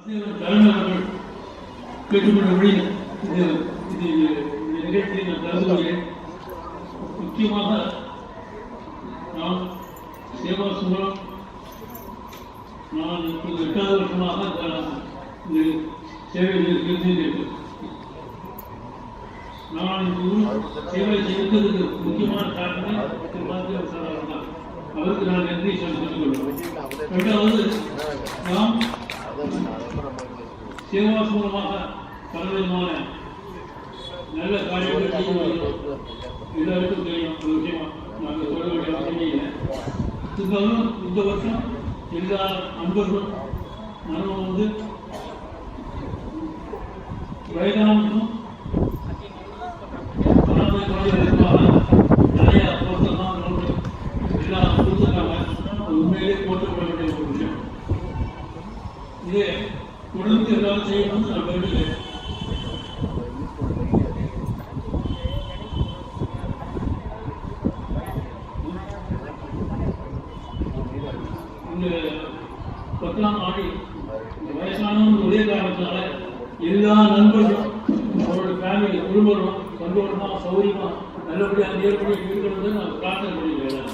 தலைமையாளர்கள் கேட்டுக்கொண்டபடி இது நிகழ்ச்சியை நான் கலந்து கொள்கிறேன். முக்கியமாக நான் சேவா சுமரம் நான் 8வது வருஷமாக இந்த சேவையில் இருந்திருக்கிறேன். நான் சேவை செய்ததுக்கு முக்கியமான காரணமே தான். அவருக்கு நான் நன்றி சொல்லிக் கொள்கிறேன். இரண்டாவது, நாம் சேவா மூலமாக பலவிதமான நல்ல காரியங்கள் செய்ய முடியும். எல்லாருக்கும் தெரியும். ஒரு விஷயமா நாங்கள் சொல்ல வேண்டிய அவசியம் இல்லை. இருந்தாலும் இந்த வருஷம் எல்லா நண்பர்களும் நானும் வயதானவர்களும் நிறைய பொருத்தெல்லாம் எல்லாம் கொடுத்துருக்காங்க. உண்மையிலே போட்டுக்கொள்ள வேண்டிய ஒரு விஷயம். இதே தொடர்ந்து எல்லாரும் செய்யணும்னு நான் வேண்டுகிறேன். இந்த 10ஆம் ஆண்டு வயசானவங்க ஒரே காரணத்தினால எல்லா நண்பர்களும் அவரோட ஃபேமிலி குடும்பங்களும் சந்தோஷமா சௌகரியமா நல்லபடியாக நேர்படியாக இருக்கணும்னு நான் பிரார்த்தனை பண்ணிக்கிறேன்.